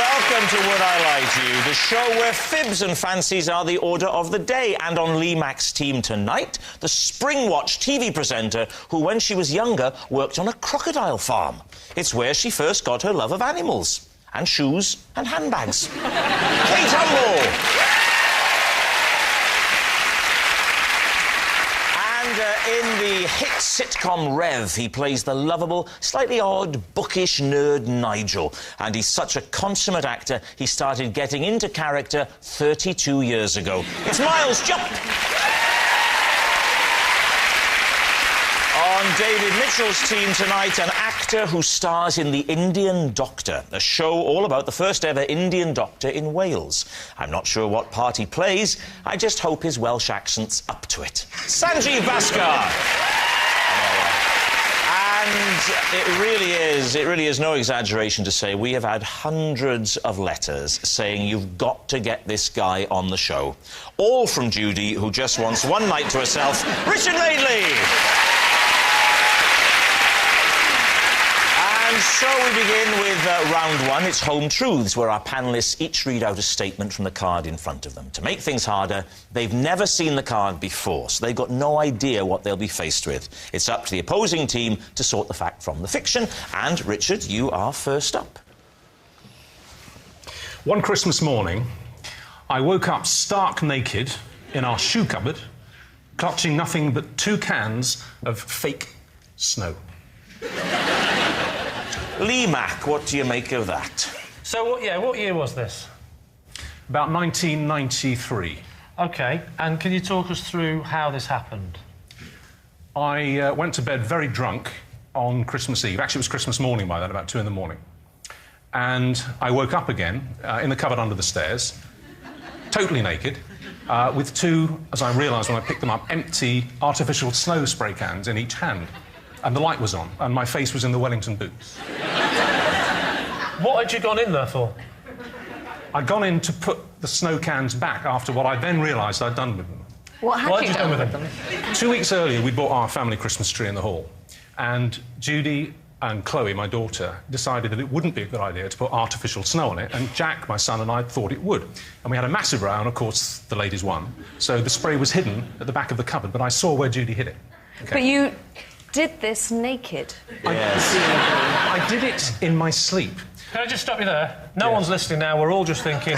welcome to Would I Lie to You, the show where fibs and fancies are the order of the day. And on Lee Mack's team tonight, the Springwatch TV presenter who, when she was younger, worked on a crocodile farm. It's where she first got her love of animals. And shoes and handbags. Kate Humble! In the hit sitcom Rev, he plays the lovable, slightly odd, bookish nerd Nigel. And he's such a consummate actor, he started getting into character 32 years ago. It's Miles Jupp! On David Mitchell's team tonight, an actor who stars in The Indian Doctor, a show all about the first ever Indian doctor in Wales. I'm not sure what part he plays, I just hope his Welsh accent's up to it. Sanjeev Bhaskar! And it really is no exaggeration to say we have had hundreds of letters saying you've got to get this guy on the show. All from Judy, who just wants one night to herself, Richard Madeley! And so we begin with round one. It's Home Truths, where our panellists each read out a statement from the card in front of them. To make things harder, they've never seen the card before, so they've got no idea what they'll be faced with. It's up to the opposing team to sort the fact from the fiction. And, Richard, you are first up. One Christmas morning, I woke up stark naked in our shoe cupboard, clutching nothing but 2 cans of fake snow. Lee Mack, what do you make of that? So, what year was this? About 1993. OK, and can you talk us through how this happened? I went to bed very drunk on Christmas Eve. Actually, it was Christmas morning by then, about 2 in the morning. And I woke up again in the cupboard under the stairs, totally naked, with 2, as I realised when I picked them up, empty artificial snow spray cans in each hand. And the light was on, and my face was in the Wellington boots. What had you gone in there for? I'd gone in to put the snow cans back after what I then realised I'd done with them. What had you done with them? 2 weeks earlier, we bought our family Christmas tree in the hall. And Judy and Chloe, my daughter, decided that it wouldn't be a good idea to put artificial snow on it. And Jack, my son, and I thought it would. And we had a massive row, and of course, the ladies won. So the spray was hidden at the back of the cupboard, but I saw where Judy hid it. Okay. But you did this naked? Yes. I did it in my sleep. Can I just stop you there? No one's listening now. We're all just thinking,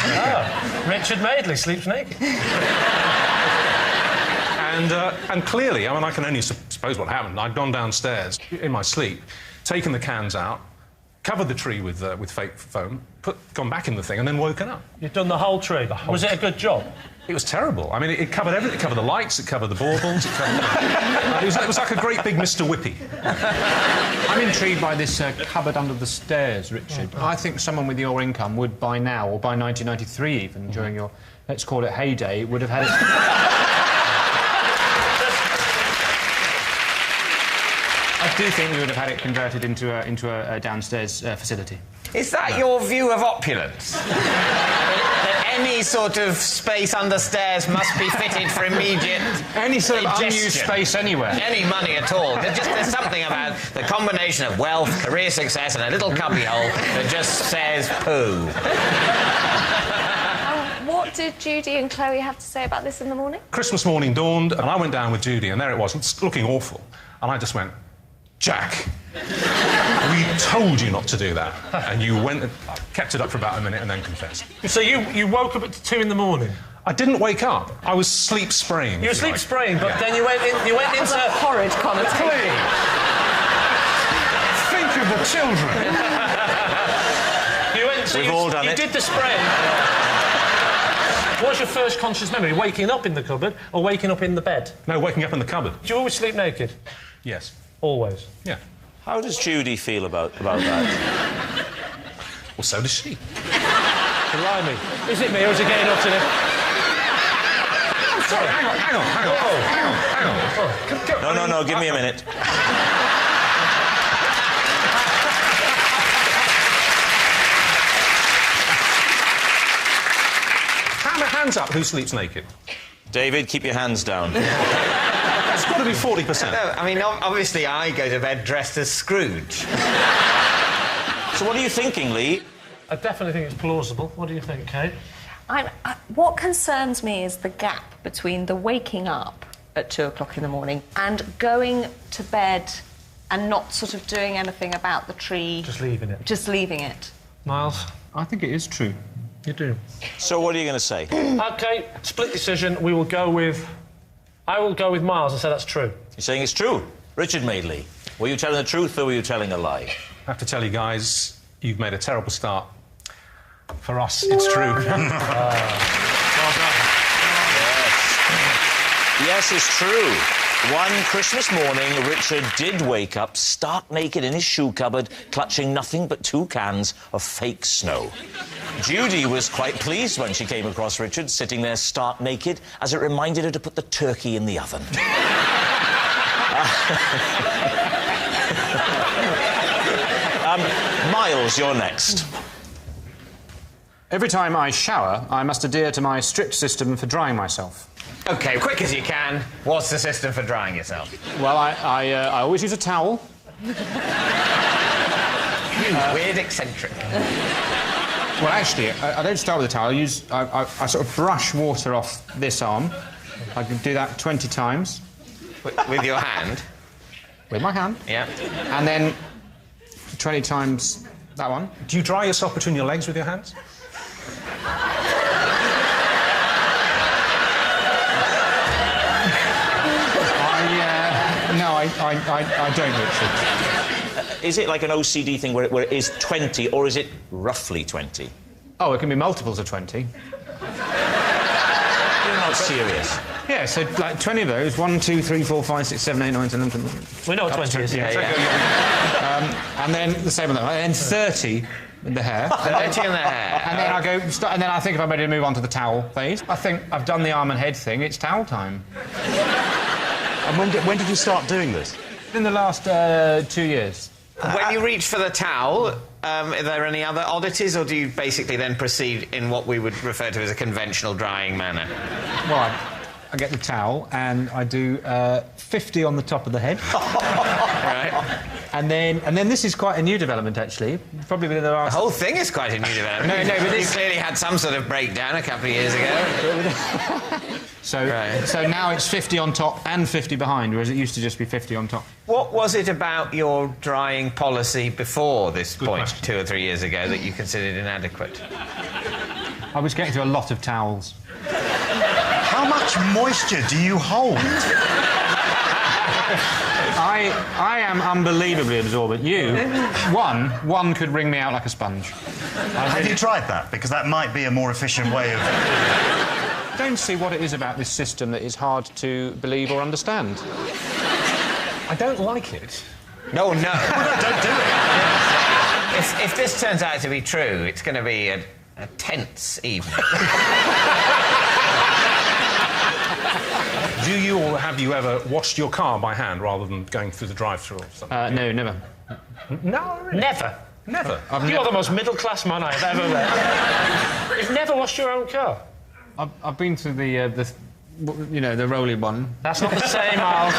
Richard Madeley sleeps naked. And clearly, I mean, I can only suppose what happened. I'd gone downstairs in my sleep, taken the cans out, covered the tree with fake foam, gone back in the thing, and then woken up. You've done the whole tree? Was it a good job? It was terrible. I mean, it covered everything. It covered the lights, it covered the baubles, it covered... it was like a great big Mr. Whippy. I'm intrigued by this cupboard under the stairs, Richard. I think someone with your income would, by now, or by 1993 even, during your, let's call it heyday, would have had it... I do think you would have had it converted into a downstairs facility. Is that your view of opulence? Any sort of space under stairs must be fitted for immediate Any sort of digestion. unused space anywhere. Any money at all. There's something about the combination of wealth, career success and a little cubbyhole that just says poo. What did Judy and Chloe have to say about this in the morning? Christmas morning dawned, and I went down with Judy, and there it was, it's looking awful. And I just went, Jack, we told you not to do that. And you went and kept it up for about a minute and then confessed. So you woke up at 2 in the morning? I didn't wake up. I was sleep spraying. You were sleep spraying, but then you went into... a horrid connotation. Think of the children. We've all done it. You did the spraying. What was your first conscious memory? Waking up in the cupboard or waking up in the bed? No, waking up in the cupboard. Do you always sleep naked? Yes. Always? Yeah. How does Judy feel about that? Well, so does she. Blimey. Is it me or is it getting up to the... Sorry, hang on. No, give me a minute. Hands up, who sleeps naked? David, keep your hands down. It's got to be 40%. No, I mean, obviously I go to bed dressed as Scrooge. So what are you thinking, Lee? I definitely think it's plausible. What do you think, Kate? What concerns me is the gap between the waking up at 2 o'clock in the morning and going to bed and not sort of doing anything about the tree. Just leaving it. Just leaving it. Miles? I think it is true. You do. So what are you going to say? OK, split decision. We will go with... I will go with Miles and say that's true. You're saying it's true. Richard Madeley, were you telling the truth or were you telling a lie? I have to tell you guys, you've made a terrible start. For us, it's true. Well done. Yes, it's true. One Christmas morning, Richard did wake up stark naked in his shoe cupboard, clutching nothing but 2 cans of fake snow. Judy was quite pleased when she came across Richard sitting there stark naked, as it reminded her to put the turkey in the oven. Miles, you're next. Every time I shower, I must adhere to my strict system for drying myself. OK, quick as you can. What's the system for drying yourself? Well, I always use a towel. You weird eccentric. Well, actually, I don't start with a towel. I sort of brush water off this arm. I can do that 20 times. With your hand? With my hand. Yeah. And then 20 times that one. Do you dry yourself between your legs with your hands? No, I don't, Richard. Is it like an OCD thing where it is 20, or is it roughly 20? Oh, it can be multiples of 20. You're not serious. Yeah, so like 20 of those. 1, 2, 3, 4, 5, 6, 7, 8, 9, 10, 11, 12. We know what 20 is. Yeah. And then the same with that. And then 30 in the hair. 30 in the hair. And then I go, and then I think if I'm ready to move on to the towel phase. I think I've done the arm and head thing. It's towel time. And when did you start doing this? In the last 2 years. When you reach for the towel, are there any other oddities, or do you basically then proceed in what we would refer to as a conventional drying manner? Well, I get the towel and I do 50 on the top of the head. Right. And then this is quite a new development, actually. Probably within the The last... whole thing is quite a new development. No, but You this... clearly had some sort of breakdown a couple of years ago. So now it's 50 on top and 50 behind, whereas it used to just be 50 on top. What was it about your drying policy before this point, question. 2 or 3 years ago, that you considered inadequate? I was getting to a lot of towels. How much moisture do you hold? I am unbelievably absorbent. You, one could wring me out like a sponge. Have you tried that? Because that might be a more efficient way of... I don't see what it is about this system that is hard to believe or understand. I don't like it. No. Don't do it. If this turns out to be true, it's going to be a tense evening. Do you or have you ever washed your car by hand rather than going through the drive-thru or something? No, never. No, really? Never. Never. You're the most middle-class man I've ever met. You've never washed your own car? I've been through the rolling one. That's not the same, Miles.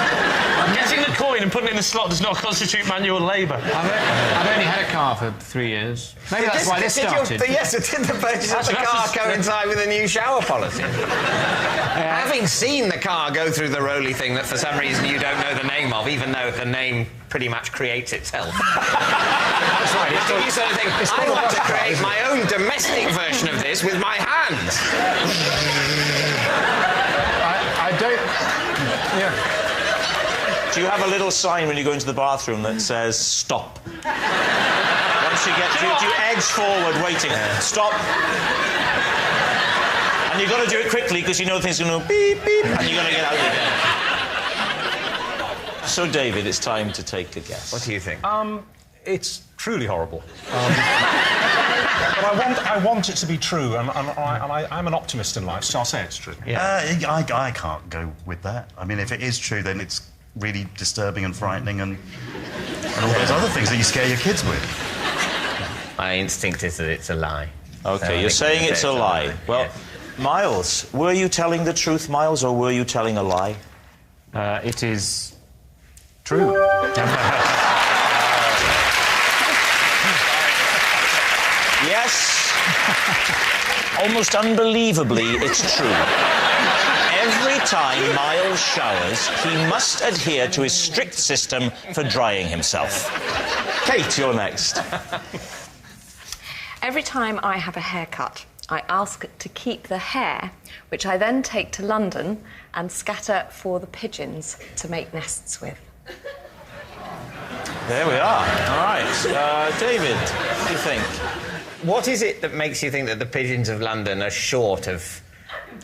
Getting the coin and putting it in the slot does not constitute manual labour. I've only had a car for 3 years. Maybe that's why this started. Yes, did the purchase of the car coincide with a new shower policy? Having seen the car go through the roly thing that for some reason you don't know the name of, even though the name pretty much creates itself. That's right. You sort of think, I want to create my own domestic version of this with my hands. I don't... Yeah. Do you have a little sign when you go into the bathroom that says, stop? Once you get to it, you edge forward, waiting. Stop. And you've got to do it quickly, because you know things are going to beep, beep, and you've got to get out again. So, David, it's time to take a guess. What do you think? It's truly horrible. But I want it to be true, and I'm an optimist in life, so I'll say it's true. Yeah. I can't go with that. I mean, if it is true, then it's really disturbing and frightening and all those other things that you scare your kids with. My instinct is that it's a lie. OK, So you're saying it's a lie. Well, yes. Miles, were you telling the truth, Miles, or were you telling a lie? It is true. Yes, Almost unbelievably, it's true. Every time Miles showers, he must adhere to his strict system for drying himself. Kate, you're next. Every time I have a haircut, I ask to keep the hair, which I then take to London and scatter for the pigeons to make nests with. There we are. All right. David, what do you think? What is it that makes you think that the pigeons of London are short of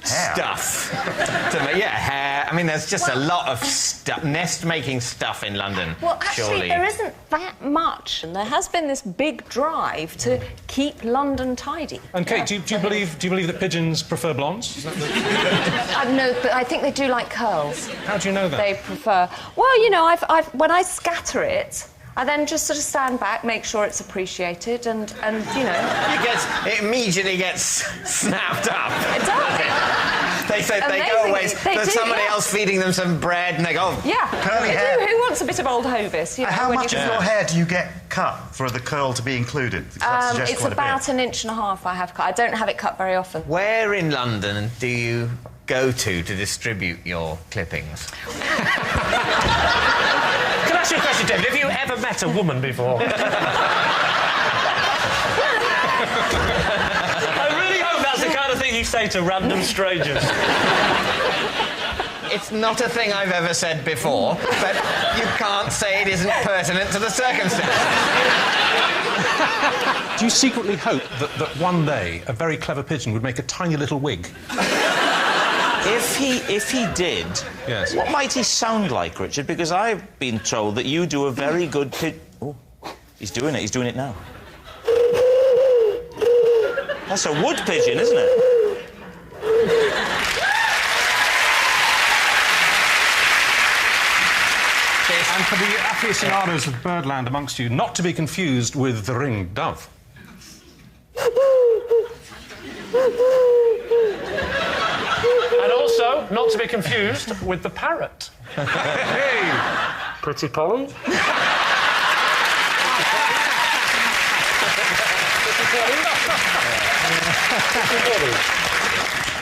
Hair. stuff? Hair. I mean, there's just a lot of stuff, nest-making stuff in London. Well, actually, surely. there isn't that much, and there has been this big drive to keep London tidy. And Kate, do you believe that pigeons prefer blondes? Is that No, but I think they do like curls. How do you know that? They prefer. Well, you know, when I scatter it, I then just sort of stand back, make sure it's appreciated, and you know. It immediately gets snapped up. It does. They go away. There's somebody else feeding them some bread, and they go. Yeah. Curly hair. Who wants a bit of old Hovis? You know, How when much of your hair do you get cut for the curl to be included? That suggests It's quite about a bit. 1.5 inches I have cut. I don't have it cut very often. Where in London do you go to distribute your clippings? Can I ask you a question, David? Have you ever met a woman before? I really hope that's the kind of thing you say to random strangers. It's not a thing I've ever said before, but you can't say it isn't pertinent to the circumstances. Do you secretly hope that one day a very clever pigeon would make a tiny little wig? If he did, yes. What might he sound like, Richard? Because I've been told that you do a very good Oh, he's doing it. He's doing it now. That's a wood pigeon, isn't it? And for the aficionados of birdland amongst you, not to be confused with the ringed dove. And also, not to be confused with the parrot. Hey! Pretty Polly.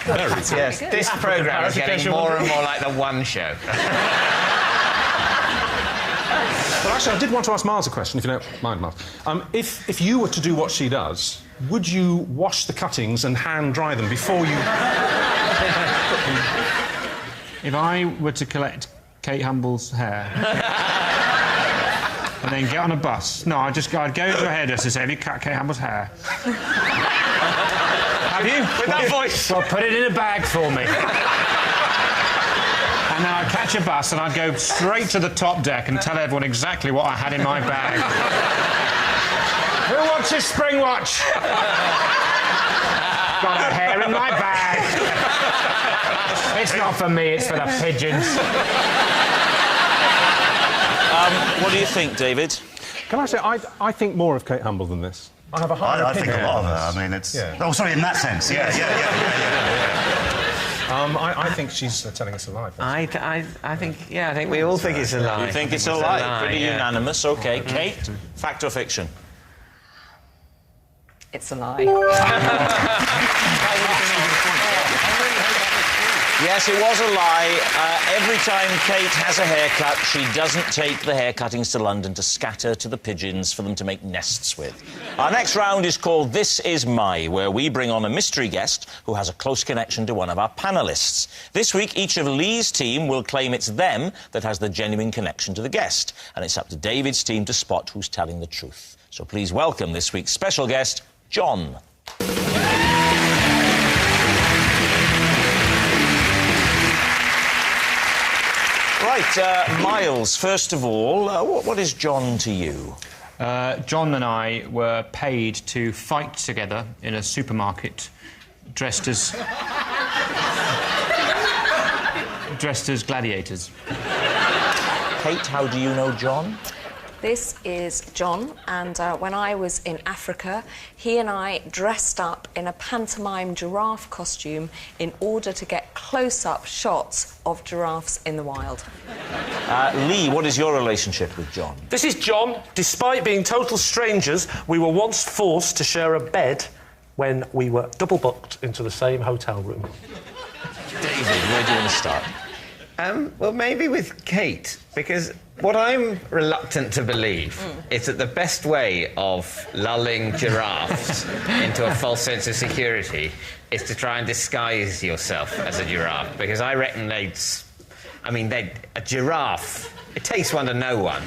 Yes, this programme is getting more and more like the One Show. Well, actually, I did want to ask Miles a question, if you don't mind, Miles. If you were to do what she does, would you wash the cuttings and hand dry them before you... If I were to collect Kate Humble's hair and then get on a bus, I'd go to a hairdresser and say, have you cut Kate Humble's hair? Have you? With that voice. Well, put it in a bag for me. And then I'd catch a bus and I'd go straight to the top deck and tell everyone exactly what I had in my bag. Who watches Spring Watch? Got a hair in my bag. It's not for me, it's for the pigeons. What do you think, David? Can I say, I think more of Kate Humble than this. I have a higher I think opinion. a lot of her. I mean, it's... Yeah. Oh, sorry, in that sense. Yeah. I think she's telling us a lie. I think we all think it's a lie. You think it's a lie? Pretty unanimous. OK, Kate, fact or fiction? It's a lie. Yes, it was a lie. Every time Kate has a haircut, she doesn't take the hair cuttings to London to scatter to the pigeons for them to make nests with. Our next round is called This Is My, where we bring on a mystery guest who has a close connection to one of our panellists. This week, each of Lee's team will claim it's them that has the genuine connection to the guest, and it's up to David's team to spot who's telling the truth. So please welcome this week's special guest, John. Right, Miles, first of all, what is John to you? John and I were paid to fight together in a supermarket dressed as gladiators. Kate, how do you know John? This is John, and when I was in Africa, he and I dressed up in a pantomime giraffe costume in order to get close-up shots of giraffes in the wild. Lee, what is your relationship with John? This is John. Despite being total strangers, we were once forced to share a bed when we were double booked into the same hotel room. David, where do you want to start? Well, maybe with Kate, because what I'm reluctant to believe is that the best way of lulling giraffes into a false sense of security is to try and disguise yourself as a giraffe, because I reckon a giraffe, it takes one to know one.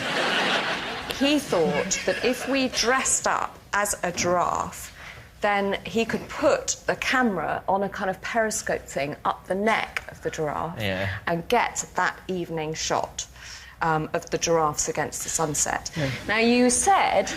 He thought that if we dressed up as a giraffe, then he could put the camera on a kind of periscope thing up the neck of the giraffe and get that evening shot of the giraffes against the sunset. Now, you said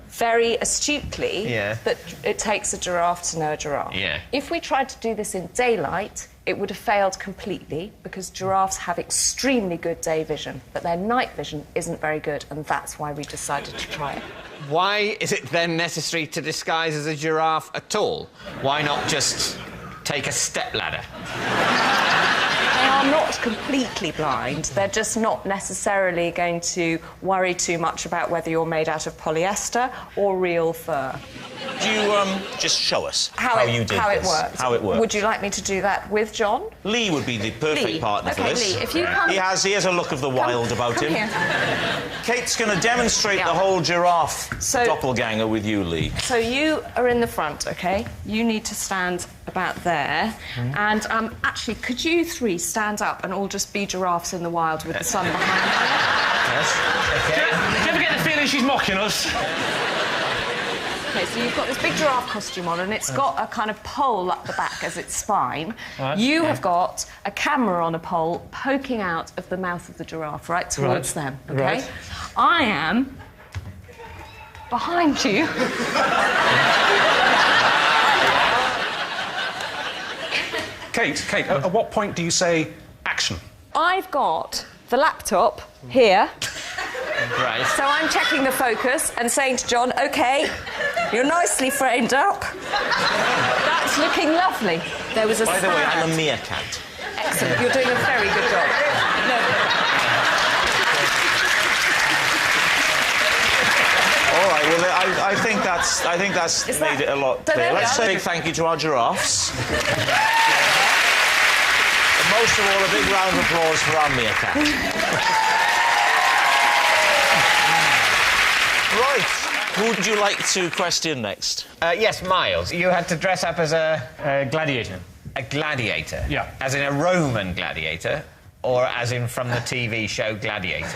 very astutely that it takes a giraffe to know a giraffe. If we tried to do this in daylight, it would have failed completely, because giraffes have extremely good day vision, but their night vision isn't very good, and that's why we decided to try it. Why is it then necessary to disguise as a giraffe at all? Why not just take a stepladder? They are not completely blind. They're just not necessarily going to worry too much about whether you're made out of polyester or real fur. Do you just show us how it works? How it works. Would you like me to do that with John? Lee would be the perfect partner for this. Lee, if you come... He has a look of the wild about him. Here. Kate's going to demonstrate the whole giraffe doppelganger with you, Lee. So you are in the front, OK? You need to stand about there. And actually, could you three stand up and all just be giraffes in the wild with the sun behind you? Yes. OK. Do you ever get the feeling she's mocking us? OK, so you've got this big giraffe costume on, and it's got a kind of pole up the back as its spine. Right. You have got a camera on a pole poking out of the mouth of the giraffe, right towards them, OK? Right. I am behind you. Kate, at what point do you say action? I've got the laptop here. Right. So I'm checking the focus and saying to John, OK, you're nicely framed up. That's looking lovely. There was a By the way, I'm a meerkat. Excellent. You're doing a very good job. No. All right, well, I think that's made it a lot clearer. Let's say a big thank you to our giraffes. And most of all, a big round of applause for our meerkat. Right. Who would you like to question next? Yes, Miles. You had to dress up as a Gladiator. A gladiator? Yeah. As in a Roman gladiator, or as in from the TV show Gladiators?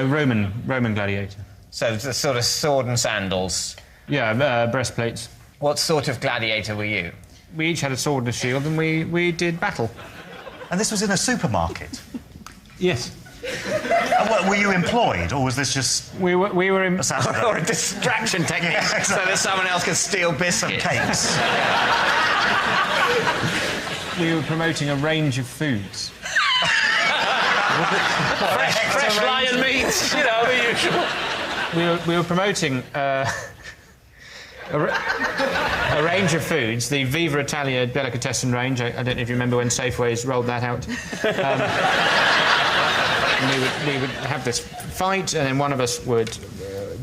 Roman gladiator. So the sort of sword and sandals. Yeah, breastplates. What sort of gladiator were you? We each had a sword and a shield, and we did battle. And this was in a supermarket? Yes. Were you employed, or was this just... We were in... Or a distraction technique, so that someone else can steal biscuits. Some cakes. We were promoting a range of foods. Fresh lion meat, you know, the usual. We were promoting a range of foods, the Viva Italia delicatessen range. I don't know if you remember when Safeways rolled that out. We would have this fight, and then one of us would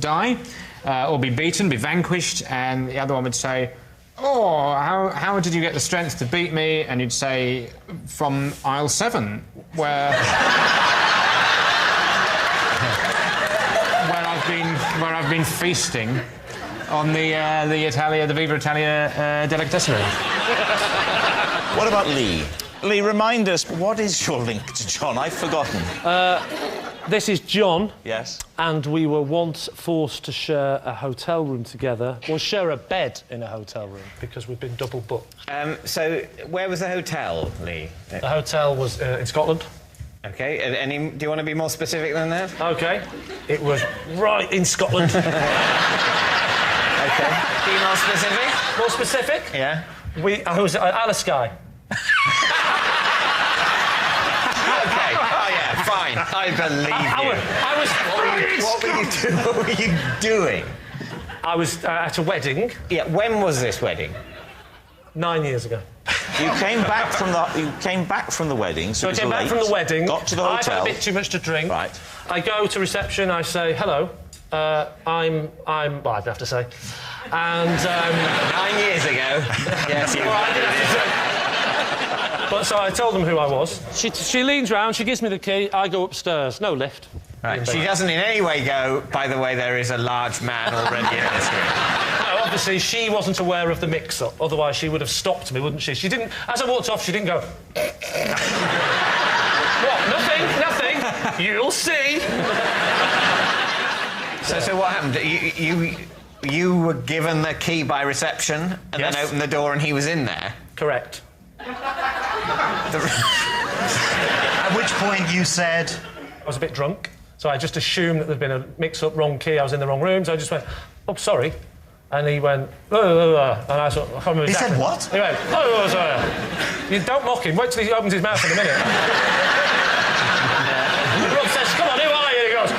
die, or be beaten, be vanquished, and the other one would say, "Oh, how did you get the strength to beat me?" And you'd say, "From aisle 7, where I've been feasting on the Viva Italia delicatessen range." What about Lee? Lee, remind us, what is your link to John? I've forgotten. This is John. Yes. And we were once forced to share a hotel room together, or share a bed in a hotel room, because we've been double booked. So, where was the hotel, Lee? The hotel was in Scotland. OK, do you want to be more specific than that? OK. It was right in Scotland. OK. Be more specific? More specific? Yeah. I was at Alaskay. OK. Oh, yeah, fine. I believe you. What were you doing? I was at a wedding. Yeah, when was this wedding? 9 years ago. You came back from the wedding, so I came back from the wedding. Got to the I've hotel. had a bit too much to drink. Right. I go to reception, I say, hello, Well, I'd have to say. And 9 years ago. Yes, you. Well, I did have to say. But so I told them who I was. She leans round, she gives me the key, I go upstairs. No lift. Right. She doesn't in any way go, by the way, there is a large man already in this room. No, obviously, she wasn't aware of the mix-up. Otherwise, she would have stopped me, wouldn't she? She didn't... As I walked off, she didn't go... What? Nothing. You'll see. So what happened? You were given the key by reception and Yes. then opened the door and he was in there? Correct. At which point you said... I was a bit drunk, so I just assumed that there'd been a mix-up, wrong key, I was in the wrong room, so I just went, oh, sorry. And he went, and I sort of... I can't remember He exactly. said what? He went, oh, sorry. You don't mock him, wait till he opens his mouth in a minute. Rob says, come on, who are you? And he goes,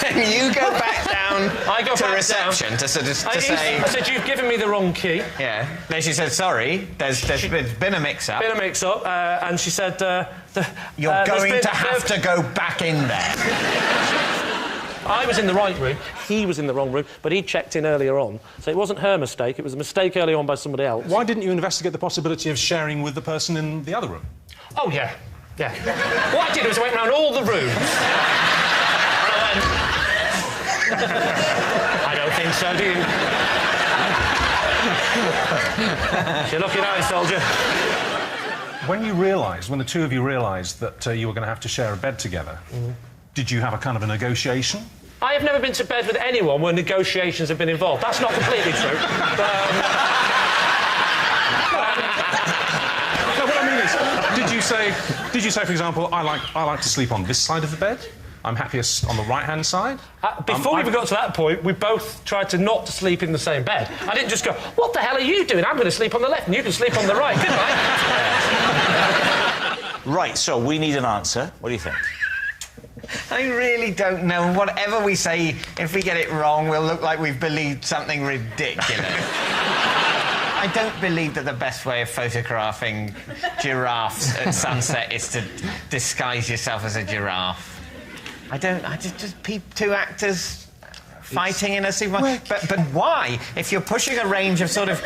And you go back down I go to back reception down. to say... I said, you've given me the wrong key. Yeah. Then she said, sorry, there's been a mix-up. Been a mix-up, and she said... You're going to have to go back in there. I was in the right room, he was in the wrong room, but he checked in earlier on, so it wasn't her mistake, it was a mistake earlier on by somebody else. Why didn't you investigate the possibility of sharing with the person in the other room? Oh, yeah. What I did was I went round all the rooms, and I went... I don't think so, do you? You're looking at it, soldier. When the two of you realised that you were going to have to share a bed together, did you have a kind of a negotiation? I have never been to bed with anyone where negotiations have been involved. That's not completely true. But, No, what I mean is, did you say, for example, I like to sleep on this side of the bed? I'm happiest on the right-hand side? before we even got to that point, we both tried to not sleep in the same bed. I didn't just go, what the hell are you doing? I'm going to sleep on the left and you can sleep on the right, didn't I? Right, so we need an answer. What do you think? I really don't know. Whatever we say, if we get it wrong, we'll look like we've believed something ridiculous. I don't believe that the best way of photographing giraffes at sunset is to disguise yourself as a giraffe. I just two actors fighting in a supermarket. But why? If you're pushing a range of sort of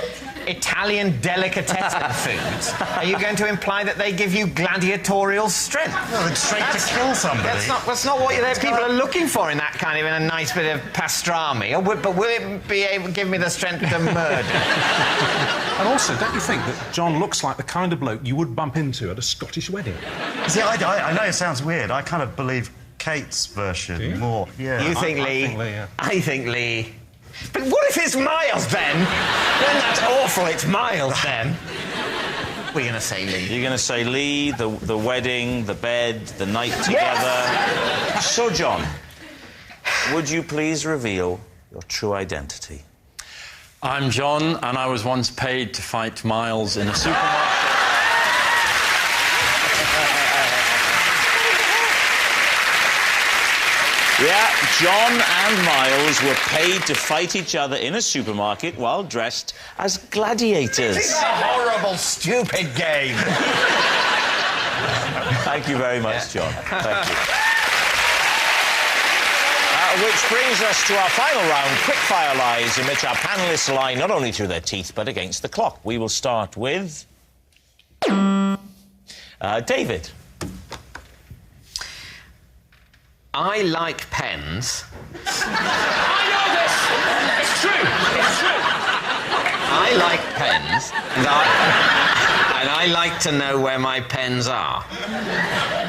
Italian delicatessen foods, are you going to imply that they give you gladiatorial strength? No, it's straight to kill somebody. That's not what people are looking for in that kind of, in a nice bit of pastrami. But will it be able to give me the strength to murder? And also, don't you think that John looks like the kind of bloke you would bump into at a Scottish wedding? See, I know it sounds weird. I kind of believe Kate's version more. Yeah. You think Lee? I think Lee, yeah. I think Lee. But what if it's Miles, then? Then that's awful, it's Miles, then. We're going to say Lee. You're going to say Lee, the wedding, the bed, the night together. Yes! So, John, would you please reveal your true identity? I'm John, and I was once paid to fight Miles in a supermarket. Yeah, John and Miles were paid to fight each other in a supermarket while dressed as gladiators. It's a horrible, stupid game. Thank you very much, John. Thank you. Which brings us to our final round, Quickfire Lies, in which our panellists lie not only through their teeth, but against the clock. We will start with... David. I like pens. I know this! It's true! It's true! I like pens, and I like to know where my pens are.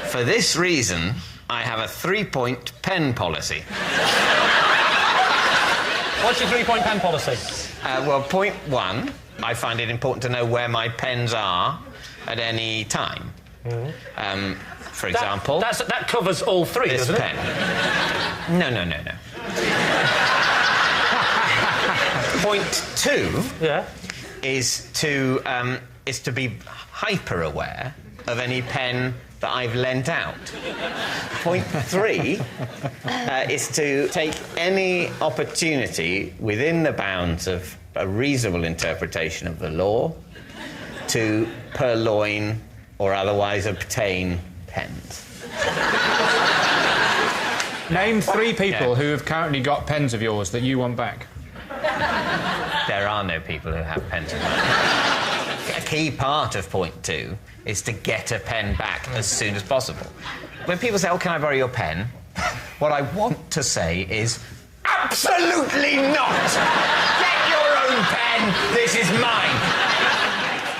For this reason, I have a 3-point pen policy. What's your 3-point pen policy? Well, point 1, I find it important to know where my pens are at any time. For example... That covers all three, this doesn't pen. No. Point 2 is to be hyper-aware of any pen that I've lent out. Point 3 is to take any opportunity within the bounds of a reasonable interpretation of the law to purloin or otherwise obtain pens. Name 3 people who have currently got pens of yours that you want back. There are no people who have pens of mine. A key part of point 2 is to get a pen back as soon as possible. When people say, oh, can I borrow your pen? What I want to say is, absolutely not! Get your own pen, this is mine!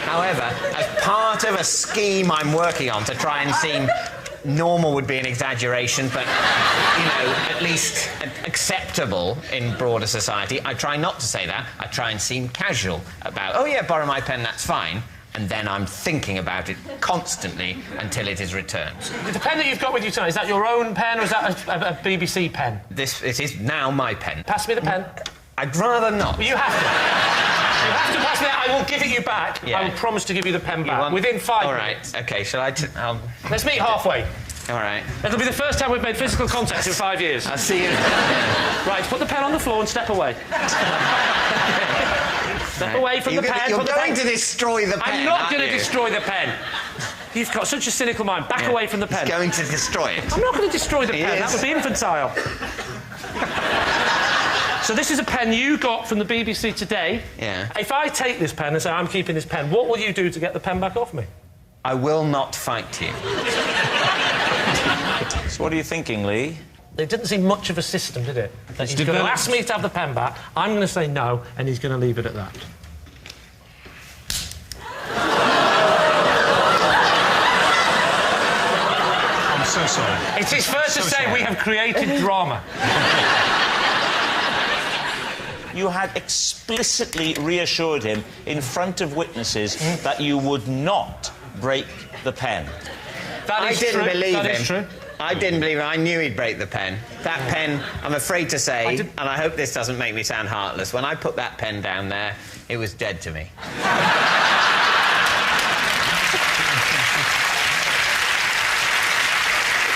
However, as part of a scheme I'm working on to try and seem normal would be an exaggeration, but, you know, at least acceptable in broader society, I try not to say that. I try and seem casual about, oh, yeah, borrow my pen, that's fine. And then I'm thinking about it constantly until it is returned. The pen that you've got with you tonight, is that your own pen or is that a BBC pen? It is now my pen. Pass me the pen. I'd rather not. Well, you have to. You have to pass me that. I will give it you back. Yeah. I will promise to give you the pen back within 5 minutes. All right. OK, shall I... Let's meet halfway. All right. It'll be the first time we've made physical contact in 5 years. I'll see you. Right, put the pen on the floor and step away. Step away from the pen. You're going to destroy the pen. I'm not going to destroy the pen. You've got such a cynical mind. Back away from the pen. He's going to destroy it. I'm not going to destroy the pen. That would be infantile. So this is a pen you got from the BBC today. Yeah. If I take this pen and say I'm keeping this pen, what will you do to get the pen back off me? I will not fight you. So what are you thinking, Lee? It didn't seem much of a system, did it? That he's going to ask me to have the pen back, I'm going to say no, and he's going to leave it at that. I'm so sorry. It is fair to say we have created drama. You had explicitly reassured him in front of witnesses that you would not break the pen. I didn't believe him. That is true. I didn't believe him. I knew he'd break the pen. That pen, I'm afraid to say, and I hope this doesn't make me sound heartless, when I put that pen down there, it was dead to me.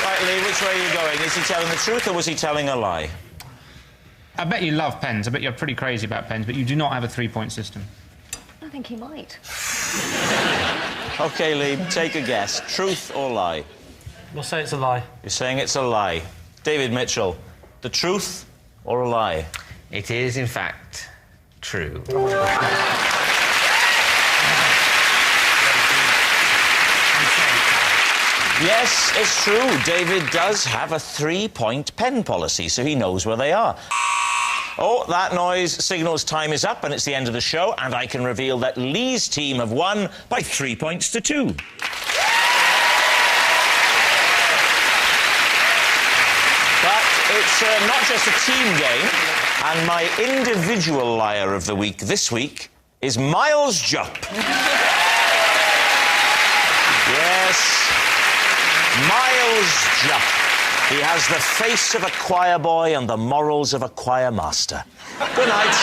Right, Lee, which way are you going? Is he telling the truth or was he telling a lie? I bet you love pens. I bet you're pretty crazy about pens, but you do not have a 3-point system. I think he might. OK, Lee, take a guess. Truth or lie? We'll say it's a lie. You're saying it's a lie. David Mitchell, the truth or a lie? It is, in fact, true. Yes, it's true. David does have a 3-point pen policy, so he knows where they are. Oh, that noise signals time is up and it's the end of the show, and I can reveal that Lee's team have won by 3 points to 2. But it's not just a team game, and my individual liar of the week this week is Miles Jupp. Yes, Miles Jupp. He has the face of a choir boy and the morals of a choir master. Good night.